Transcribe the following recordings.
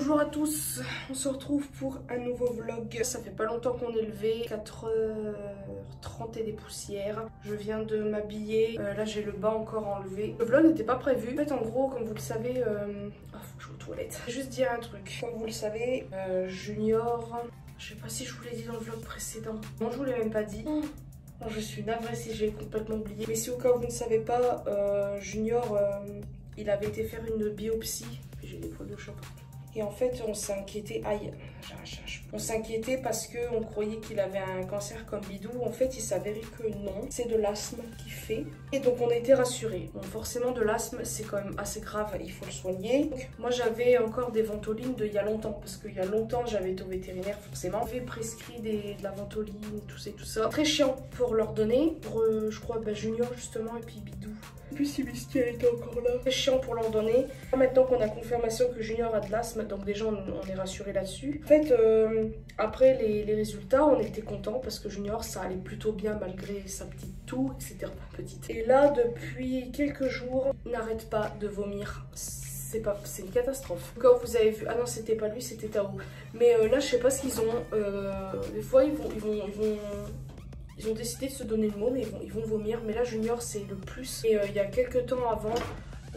Bonjour à tous, on se retrouve pour un nouveau vlog. Ça fait pas longtemps qu'on est levé, 4h30 et des poussières. Je viens de m'habiller, là j'ai le bas encore enlevé. Le vlog n'était pas prévu. En fait en gros comme vous le savez, faut que je vais aux toilettes. Je vais juste dire un truc, comme vous le savez, Junior, je sais pas si je vous l'ai dit dans le vlog précédent. Non je vous l'ai même pas dit. Non, je suis navrée si j'ai complètement oublié. Mais si au cas où vous ne savez pas, Junior, il avait été faire une biopsie. J'ai des poils de chat. Et en fait, on s'est inquiété. Aïe, on s'est inquiété parce qu'on croyait qu'il avait un cancer comme Bidou. En fait, il s'avérait que non. C'est de l'asthme qu'il fait. Et donc, on a été rassurés. Bon, forcément, de l'asthme, c'est quand même assez grave. Il faut le soigner. Donc, moi, j'avais encore des Ventolines d'il y a longtemps. Parce qu'il y a longtemps, j'avais été au vétérinaire, forcément. J'avais prescrit de la Ventoline, tout ça. Très chiant pour leur donner. Pour, je crois, Junior, justement, et puis Bidou. Et puis si Misty elle était encore là. C'est chiant pour leur donner. Maintenant qu'on a confirmation que Junior a de l'asthme, donc déjà on est rassuré là-dessus. En fait, après les résultats, on était contents parce que Junior ça allait plutôt bien malgré sa petite toux, etc. Petite. Et là, depuis quelques jours, il n'arrête pas de vomir. C'est une catastrophe. Quand vous avez vu, ah non c'était pas lui, c'était Tao. Mais là je sais pas ce qu'ils ont. Des fois ils ont décidé de se donner le mot, mais ils vont vomir. Mais là, Junior, c'est le plus. Et il y a quelques temps avant,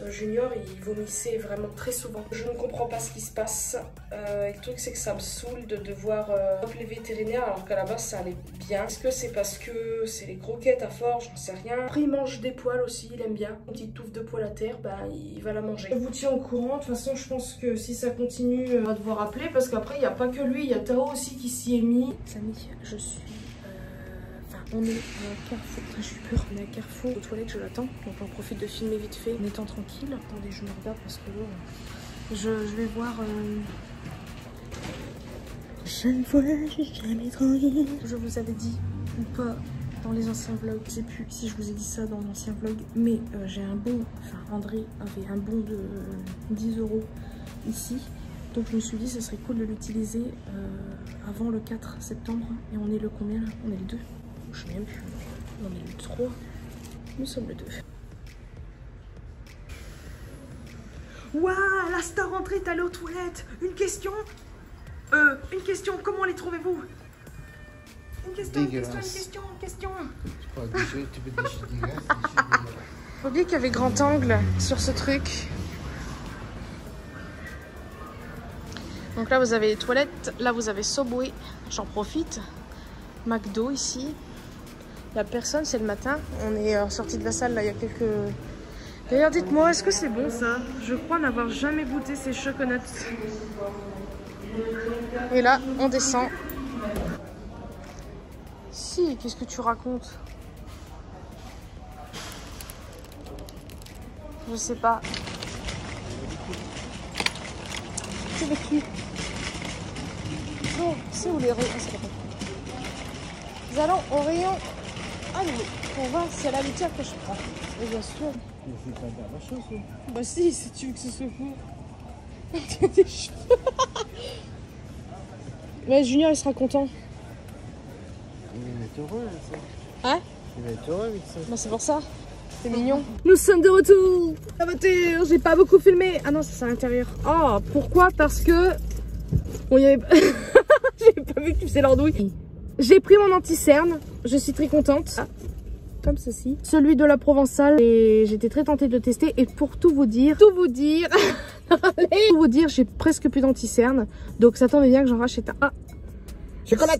Junior, il vomissait vraiment très souvent. Je ne comprends pas ce qui se passe. Le truc, c'est que ça me saoule de devoir appeler vétérinaire alors qu'à la base, ça allait bien. Est-ce que c'est parce que c'est les croquettes à force? J'en sais rien. Après, il mange des poils aussi, il aime bien. Une petite touffe de poils à terre, bah, il va la manger. Je vous tiens au courant. De toute façon, je pense que si ça continue, on va devoir appeler parce qu'après, il n'y a pas que lui. Il y a Tao aussi qui s'y est mis. Samy, je suis... On est à Carrefour, je suis peur, on est à Carrefour, aux toilettes, je l'attends, donc j'en profite de filmer vite fait en étant tranquille. Attendez, je me regarde parce que là, je vais voir... Je ne vois jamais tranquille. Je vous avais dit, ou pas, dans les anciens vlogs, je sais plus si je vous ai dit ça dans l'ancien vlog, mais j'ai un bon, enfin André avait un bon de 10 € ici. Donc je me suis dit, ce serait cool de l'utiliser avant le 4 septembre. Et on est le combien là? On est le 2. Je sais même plus. On est le 3. Nous sommes le 2. Waouh, la star rentrée est allée aux toilettes. Une question, comment les trouvez-vous? Une question. Faut oublier qu'il y avait grand angle sur ce truc. Donc là vous avez les toilettes, là vous avez Subway, j'en profite. McDo ici. Il n'y a personne, c'est le matin. On est sorti de la salle là il y a quelques... D'ailleurs dites-moi, est-ce que c'est bon ça? Je crois n'avoir jamais goûté ces choconuts. Et là on descend. Si, qu'est-ce que tu racontes? Je sais pas. C'est avec qui? Non, c'est où les rayons? Nous allons au rayon animaux pour voir si elle a le tir que je prends. Et bien sûr. Mais c'est pas de la chose, hein. Bah si tu veux que ce soit fou. Tu as des cheveux. Ouais, Junior il sera content. Il va être heureux avec ça. Hein? Il va être heureux avec ça. Bah c'est pour ça. C'est mignon. Nous sommes de retour. La voiture, j'ai pas beaucoup filmé. Ah non, ça c'est à l'intérieur. Oh, pourquoi? Parce que... Bon, il y avait... J'ai pas vu que tu faisais l'andouille. J'ai pris mon anti-cerne. Je suis très contente. Ah, comme ceci. Celui de la Provençale. Et j'étais très tentée de le tester. Et pour tout vous dire, j'ai presque plus d'anti-cerne. Donc ça tombe bien que j'en rachète un. Ah, chocolat.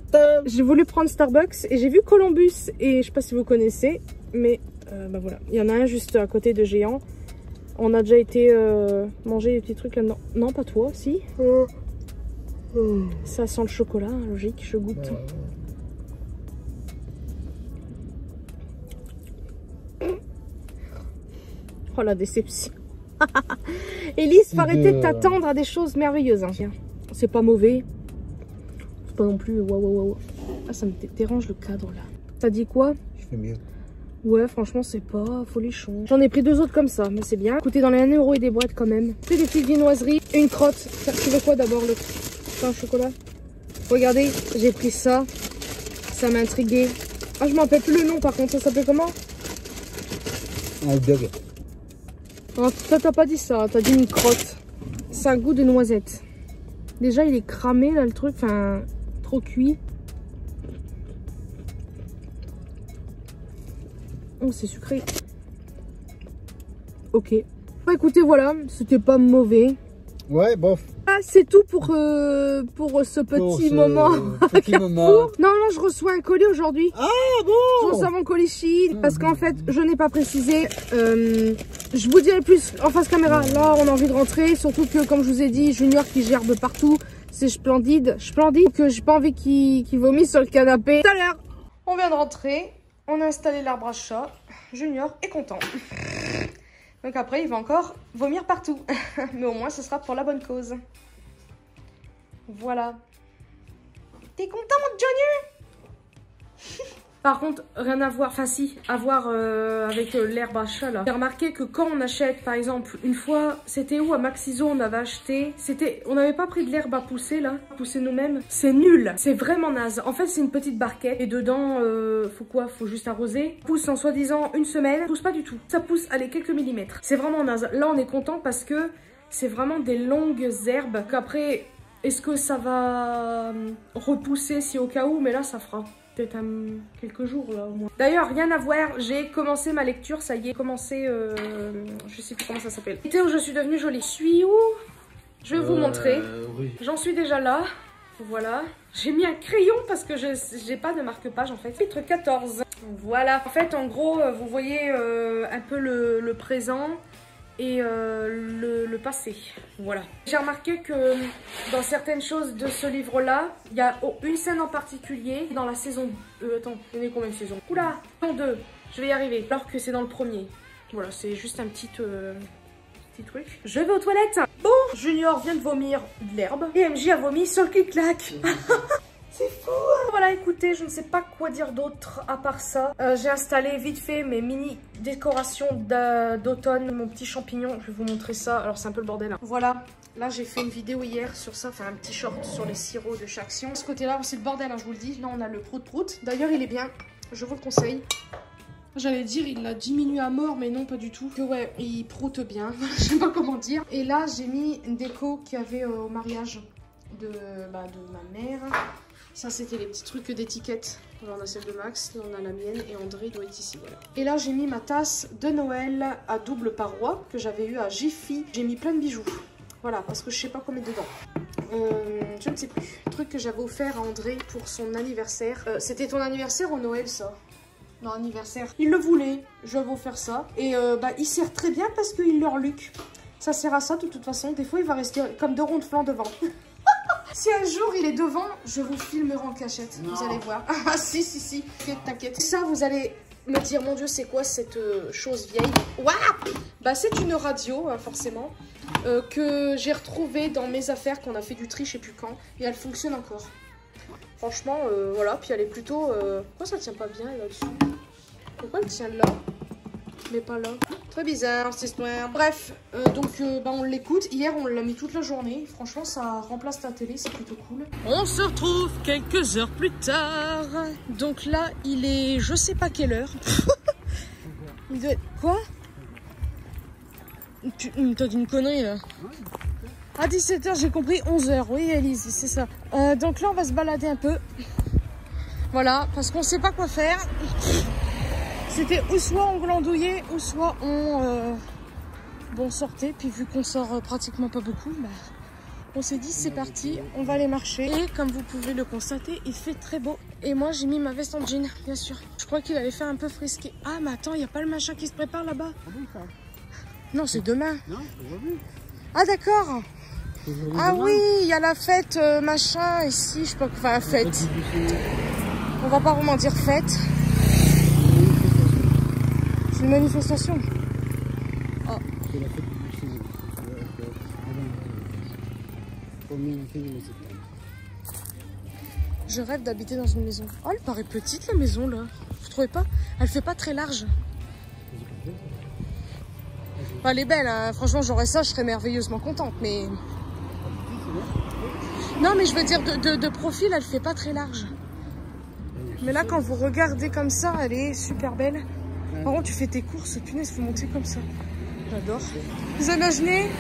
j'ai voulu prendre Starbucks et j'ai vu Columbus. Et je sais pas si vous connaissez, mais bah voilà. Il y en a un juste à côté de Géant. On a déjà été manger des petits trucs là-dedans. Non, pas toi, si. Ça sent le chocolat, hein, logique, je goûte. Oh la déception. Elise, faut arrêter de t'attendre à des choses merveilleuses. Hein. C'est pas mauvais. C'est pas non plus waouh. Ah, ça me dérange le cadre là. T'as dit quoi? Je fais mieux. Ouais, franchement, c'est pas folichon. J'en ai pris 2 autres comme ça, mais c'est bien. Coûté dans les 1 € et des boîtes quand même. C'est des petites viennoiseries. Une crotte. Tu veux quoi d'abord? Le pain au chocolat? Regardez, j'ai pris ça. Ça m'a intrigué. Ah, je m'en rappelle plus le nom par contre. Ça s'appelle comment? Un dog. Non, toi, t'as pas dit ça. T'as dit une crotte. C'est un goût de noisette. Déjà, il est cramé là le truc, enfin, trop cuit. Oh, c'est sucré. Ok. Bah, écoutez, voilà, c'était pas mauvais. Ouais, bof. Ah, c'est tout pour ce petit moment. Non, je reçois un colis aujourd'hui. Ah bon. Je reçois mon colis Chine parce qu'en fait, je n'ai pas précisé. Je vous dirai plus en face caméra. Là, on a envie de rentrer. Surtout que, comme je vous ai dit, Junior qui gerbe partout. C'est splendide. Que j'ai pas envie qu'il vomisse sur le canapé. Tout à l'heure, on vient de rentrer. On a installé l'arbre à chat. Junior est content. Donc après, il va encore vomir partout. Mais au moins, ce sera pour la bonne cause. Voilà. T'es content, mon Johnny? Par contre, rien à voir, enfin si, à voir avec l'herbe à chat là. J'ai remarqué que quand on achète, par exemple, une fois, c'était où à Maxiso, on avait acheté, on n'avait pas pris de l'herbe à pousser là, à pousser nous-mêmes. C'est nul, c'est vraiment naze. En fait, c'est une petite barquette et dedans, faut quoi? Faut juste arroser. Pousse en soi-disant une semaine, pousse pas du tout. Ça pousse, allez, quelques millimètres. C'est vraiment naze. Là, on est content parce que c'est vraiment des longues herbes. Qu'après, est-ce que ça va repousser si au cas où? Mais là, ça fera peut-être quelques jours là au moins. D'ailleurs, rien à voir, j'ai commencé ma lecture, ça y est, commencé, je sais plus comment ça s'appelle. C'était où je suis devenue jolie. Je suis où? Je vais vous montrer. Oui. J'en suis déjà là. Voilà. J'ai mis un crayon parce que j'ai pas de marque-page en fait. Chapitre 14. Voilà. En fait, en gros, vous voyez un peu le présent et le passé. Voilà. J'ai remarqué que dans certaines choses de ce livre-là, il y a une scène en particulier dans la saison... attends, il y en a combien de saisons? Oula, saison 2, je vais y arriver. Alors que c'est dans le premier. Voilà, c'est juste un petit truc. Je vais aux toilettes. Bon, Junior vient de vomir de l'herbe et MJ a vomi sur le clic-clac. C'est fou hein. Voilà, écoutez, je ne sais pas quoi dire d'autre à part ça. J'ai installé vite fait mes mini décorations d'automne, mon petit champignon. Je vais vous montrer ça. Alors c'est un peu le bordel. Hein. Voilà, là j'ai fait une vidéo hier sur ça, enfin un petit short sur les sirops de chaque action. De ce côté-là, c'est le bordel, hein, je vous le dis. Là on a le prout-prout. D'ailleurs il est bien, je vous le conseille. J'allais dire il l'a diminué à mort, mais non pas du tout. Que ouais, il proute bien, je sais pas comment dire. Et là j'ai mis une déco qu'il y avait au mariage de ma mère. Ça, c'était les petits trucs d'étiquette. Là, on a celle de Max, là, on a la mienne et André doit être ici. Voilà. Et là, j'ai mis ma tasse de Noël à double paroi que j'avais eu à Jiffy. J'ai mis plein de bijoux. Voilà, parce que je sais pas quoi mettre dedans. Je ne sais plus. Le truc que j'avais offert à André pour son anniversaire. C'était ton anniversaire ou Noël, ça? Non, anniversaire. Il le voulait. Je vais offert ça. Et il sert très bien parce qu'il leur luque. Ça sert à ça, de toute façon. Des fois, il va rester comme deux ronds de flanc devant. Si un jour il est devant, je vous filmerai en cachette. Non. Vous allez voir. Ah si. T'inquiète. Ça, vous allez me dire, mon Dieu, c'est quoi cette chose vieille? Waouh! Bah, c'est une radio, forcément, que j'ai retrouvée dans mes affaires, qu'on a fait du tri, je sais plus quand. Et elle fonctionne encore. Franchement, voilà. Puis elle est plutôt... Pourquoi ça tient pas bien là-dessus? Pourquoi elle tient là? Mais pas là. Très bizarre cette histoire. Bref, on l'écoute. Hier, on l'a mis toute la journée. Franchement, ça remplace la télé, c'est plutôt cool. On se retrouve quelques heures plus tard. Donc là, il est... Je sais pas quelle heure. Il doit être... Quoi? T'as dit une connerie, là. À 17h, j'ai compris 11h. Oui, Elise, c'est ça. Donc là, on va se balader un peu. Voilà, parce qu'on sait pas quoi faire. C'était ou soit on glandouillait, ou soit on sortait. Puis vu qu'on sort pratiquement pas beaucoup, on s'est dit c'est parti, on va aller marcher. Et comme vous pouvez le constater, il fait très beau. Et moi j'ai mis ma veste en jean, bien sûr. Je crois qu'il allait faire un peu frisqué. Ah mais attends, il n'y a pas le machin qui se prépare là-bas? Non, c'est demain. Non, aujourd'hui. Ah d'accord. Ah oui, il y a la fête machin ici, je sais pas quoi, enfin fête. On va pas vraiment dire fête. C'est une manifestation. Oh. C'est la fête du Je rêve d'habiter dans une maison. Oh, elle paraît petite la maison là. Vous trouvez pas? Elle fait pas très large. Enfin, elle est belle, hein. Franchement, j'aurais ça, je serais merveilleusement contente, mais... Non, mais je veux dire, de profil, elle fait pas très large. Mais là, quand vous regardez comme ça, elle est super belle. Par contre, tu fais tes courses, punaise, faut monter comme ça. J'adore. Vous imaginez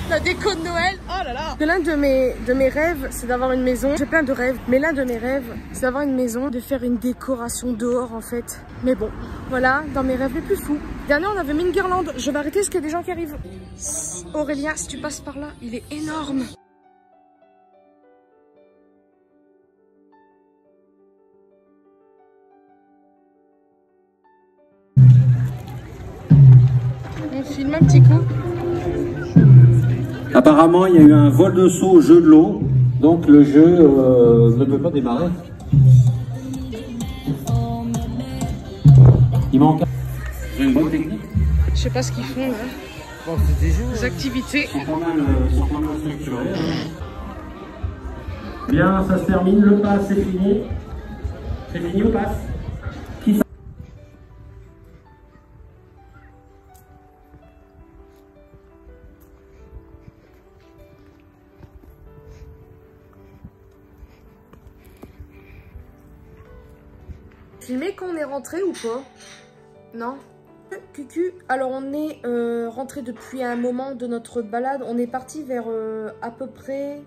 La déco de Noël, oh là là. L'un de mes rêves, c'est d'avoir une maison. J'ai plein de rêves, mais l'un de mes rêves, c'est d'avoir une maison, de faire une décoration dehors en fait. Mais bon, voilà, dans mes rêves les plus fous. Dernier, on avait mis une guirlande. Je vais arrêter parce qu'il y a des gens qui arrivent. Aurélien, si tu passes par là, il est énorme. On filme un petit coup. Apparemment, il y a eu un vol de saut au jeu de l'eau, donc le jeu ne peut pas démarrer. Il manque une bonne technique. Je sais pas ce qu'ils font là. Bon, c'est des jeux. Les activités. Ils sont pas mal structurés. Bien, ça se termine, le pass c'est fini. C'est fini le pass. Filmer quand on est rentré ou pas? Non. Cucu. Alors on est rentré depuis un moment de notre balade. On est parti vers à peu près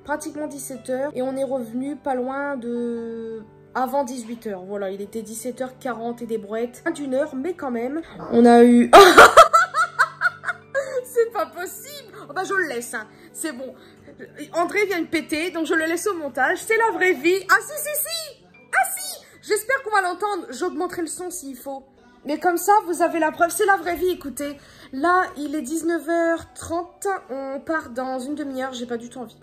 pratiquement 17 h et on est revenu pas loin de avant 18 h. Voilà, il était 17 h 40 et des brouettes. D'une heure, mais quand même, on a eu... C'est pas possible. Oh bah je le laisse, hein. C'est bon. André vient de péter, donc je le laisse au montage. C'est la vraie vie. Ah si, si, si. Ah si. J'espère qu'on va l'entendre. J'augmenterai le son s'il faut. Mais comme ça, vous avez la preuve. C'est la vraie vie, écoutez. Là, il est 19 h 30. On part dans une demi-heure. J'ai pas du tout envie.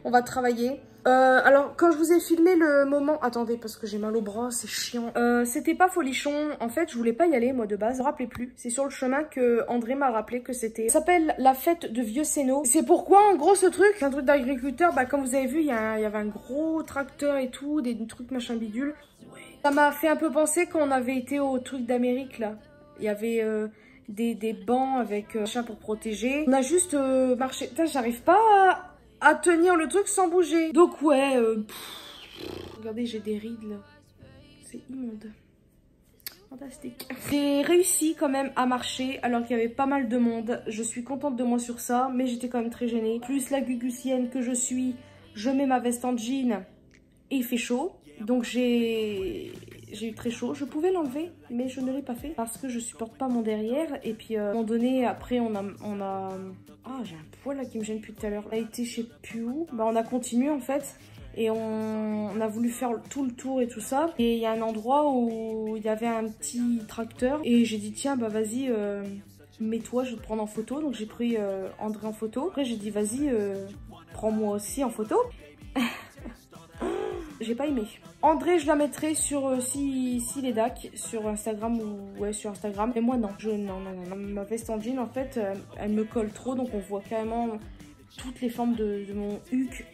On va travailler. Alors, quand je vous ai filmé le moment... Attendez, parce que j'ai mal au bras, c'est chiant. C'était pas folichon. En fait, je voulais pas y aller, moi, de base. Je me rappelais plus. C'est sur le chemin que André m'a rappelé que c'était... Ça s'appelle la fête de Vieux Sénaux. C'est pourquoi, en gros, ce truc, c'est un truc d'agriculteur. Bah, comme vous avez vu, il y avait un gros tracteur et tout, des trucs machin bidule. Ouais. Ça m'a fait un peu penser quand on avait été au truc d'Amérique, là. Il y avait... des bancs avec machin pour protéger. On a juste marché. Putain, j'arrive pas à tenir le truc sans bouger. Donc ouais, regardez, j'ai des rides là. C'est immonde. Fantastique. J'ai réussi quand même à marcher alors qu'il y avait pas mal de monde. Je suis contente de moi sur ça, mais j'étais quand même très gênée. Plus la gugusienne que je suis, je mets ma veste en jean et il fait chaud. Donc j'ai eu très chaud. Je pouvais l'enlever, mais je ne l'ai pas fait parce que je supporte pas mon derrière. Et puis à un moment donné, après on a... Ah, j'ai un poil là qui me gêne depuis tout à l'heure. On a été je sais plus où. Bah on a continué en fait. Et on a voulu faire tout le tour et tout ça. Et il y a un endroit où il y avait un petit tracteur. Et j'ai dit tiens bah vas-y mets-toi, je vais te prendre en photo. Donc j'ai pris André en photo. Après j'ai dit vas-y prends-moi aussi en photo. J'ai pas aimé. André, je la mettrai sur si les DAC sur Instagram ou ouais sur Instagram. Et moi non, non. Ma veste en jean en fait, elle me colle trop donc on voit carrément toutes les formes de mon huc.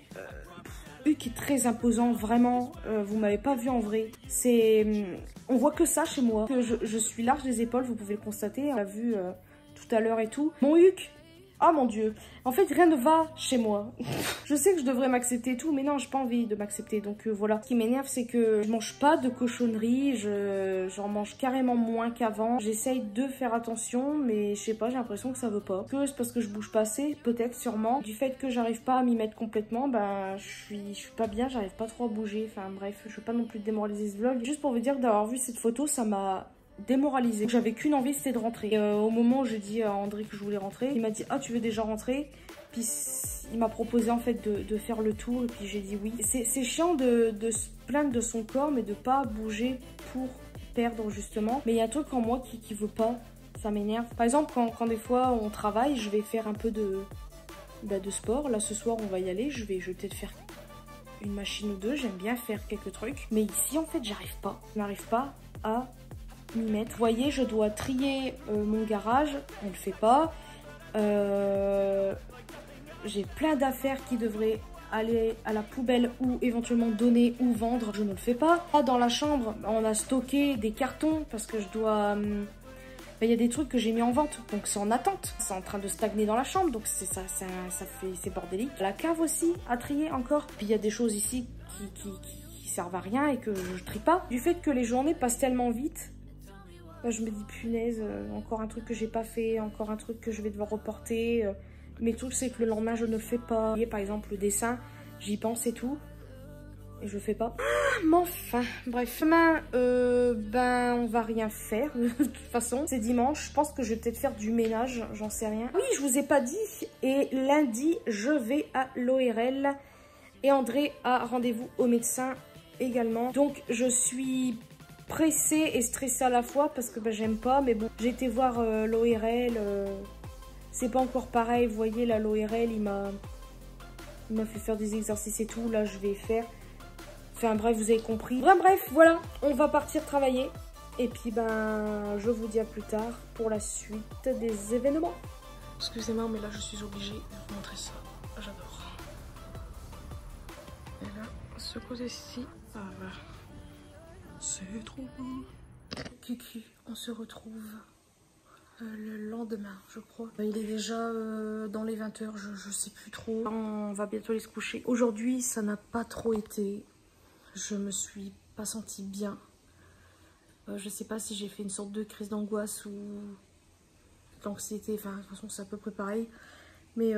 Huc est très imposant, vraiment. Vous m'avez pas vu en vrai. On voit que ça chez moi. Que je suis large des épaules, vous pouvez le constater. On l'a vu tout à l'heure et tout. Mon huc. Oh mon dieu, en fait rien ne va chez moi. Je sais que je devrais m'accepter et tout, mais non, j'ai pas envie de m'accepter. Donc voilà, ce qui m'énerve c'est que je mange pas de cochonneries, j'en mange carrément moins qu'avant. J'essaye de faire attention, mais je sais pas, j'ai l'impression que ça veut pas. Que c'est parce que je bouge pas assez, peut-être, sûrement. Du fait que j'arrive pas à m'y mettre complètement, ben je suis pas bien, j'arrive pas trop à bouger. Enfin bref, je veux pas non plus démoraliser ce vlog. Juste pour vous dire d'avoir vu cette photo, ça m'a... démoralisée. J'avais qu'une envie, c'était de rentrer. Et, au moment où j'ai dit à André que je voulais rentrer, il m'a dit ah tu veux déjà rentrer? Puis il m'a proposé en fait de faire le tour et puis j'ai dit oui. C'est chiant de se plaindre de son corps mais de pas bouger pour perdre justement. Mais il y a un truc en moi qui veut pas, ça m'énerve. Par exemple quand des fois on travaille, je vais faire un peu de sport. Là ce soir on va y aller, je vais peut-être faire une machine ou deux, j'aime bien faire quelques trucs. Mais ici en fait j'arrive pas. Je n'arrive pas à m'y mettre. Vous voyez, je dois trier mon garage, on le fait pas. J'ai plein d'affaires qui devraient aller à la poubelle ou éventuellement donner ou vendre, je ne le fais pas. Là, dans la chambre, on a stocké des cartons parce que je dois... Il y a des trucs que j'ai mis en vente, donc c'est en attente. C'est en train de stagner dans la chambre, donc c'est bordélique. La cave aussi, à trier encore. Puis il y a des choses ici qui servent à rien et que je trie pas. Du fait que les journées passent tellement vite, Là, je me dis punaise, encore un truc que j'ai pas fait, encore un truc que je vais devoir reporter. Mais le truc c'est que le lendemain je ne fais pas. Vous voyez, par exemple le dessin, j'y pense et tout. Et je fais pas. Ah, mais enfin, bref. Demain, ben, on va rien faire. De toute façon, c'est dimanche. Je pense que je vais peut-être faire du ménage. J'en sais rien. Oui, je vous ai pas dit. Et lundi, je vais à l'ORL. Et André a rendez-vous au médecin également. Donc, je suis pressée et stressée à la fois parce que ben, j'aime pas. Mais bon, j'ai été voir l'ORL. C'est pas encore pareil. Vous voyez, là, l'ORL, il m'a fait faire des exercices et tout. Là, je vais faire. Enfin bref, vous avez compris. Bref, voilà, on va partir travailler. Et puis ben, je vous dis à plus tard pour la suite des événements. Excusez-moi, mais là je suis obligée de vous montrer ça. J'adore. Et là, ce côté-ci, ah bah, c'est trop beau. Cucu, on se retrouve le lendemain, je crois. Il est déjà dans les 20 h, je sais plus trop. On va bientôt aller se coucher. Aujourd'hui, ça n'a pas trop été. Je me suis pas sentie bien. Je sais pas si j'ai fait une sorte de crise d'angoisse ou d'anxiété. Enfin, de toute façon, c'est à peu près pareil. Mais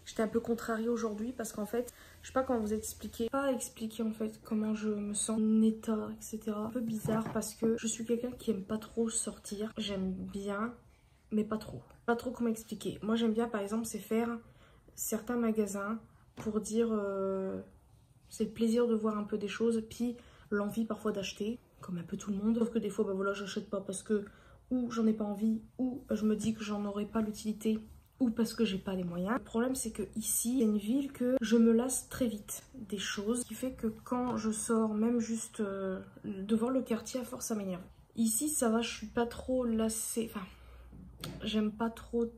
j'étais un peu contrariée aujourd'hui parce qu'en fait, je sais pas comment vous expliquer. Pas expliquer en fait comment je me sens, mon état, etc. Un peu bizarre parce que je suis quelqu'un qui aime pas trop sortir. J'aime bien, mais pas trop. Pas trop comment expliquer. Moi, j'aime bien, par exemple, c'est faire certains magasins pour dire... c'est le plaisir de voir un peu des choses, puis l'envie parfois d'acheter, comme un peu tout le monde. Sauf que des fois, bah voilà, j'achète pas parce que ou j'en ai pas envie, ou je me dis que j'en aurai pas l'utilité, ou parce que j'ai pas les moyens. Le problème, c'est que ici, c'est une ville que je me lasse très vite des choses, ce qui fait que quand je sors, même juste de voir le quartier, à force, ça m'énerve. Ici, ça va, je suis pas trop lassée, enfin, j'aime pas trop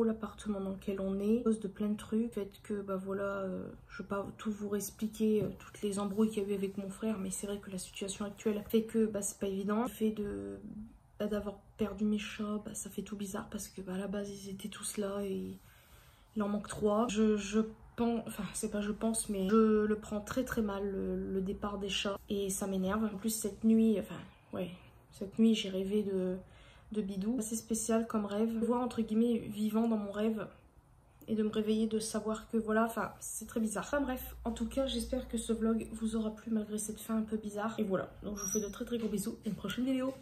l'appartement dans lequel on est, à cause de plein de trucs, fait que bah voilà, je vais pas tout vous expliquer toutes les embrouilles qu'il y a eu avec mon frère, mais c'est vrai que la situation actuelle fait que bah c'est pas évident. Le fait de d'avoir perdu mes chats, bah ça fait tout bizarre parce que bah à la base ils étaient tous là et il en manque 3. Je pense, enfin c'est pas je pense, mais je le prends très mal le départ des chats et ça m'énerve. En plus cette nuit, enfin ouais, cette nuit j'ai rêvé de bidou. Assez spécial comme rêve. Voir entre guillemets vivant dans mon rêve et de me réveiller, de savoir que voilà, enfin c'est très bizarre. Enfin bref, en tout cas j'espère que ce vlog vous aura plu malgré cette fin un peu bizarre. Et voilà, donc je vous fais de très gros bisous et une prochaine vidéo.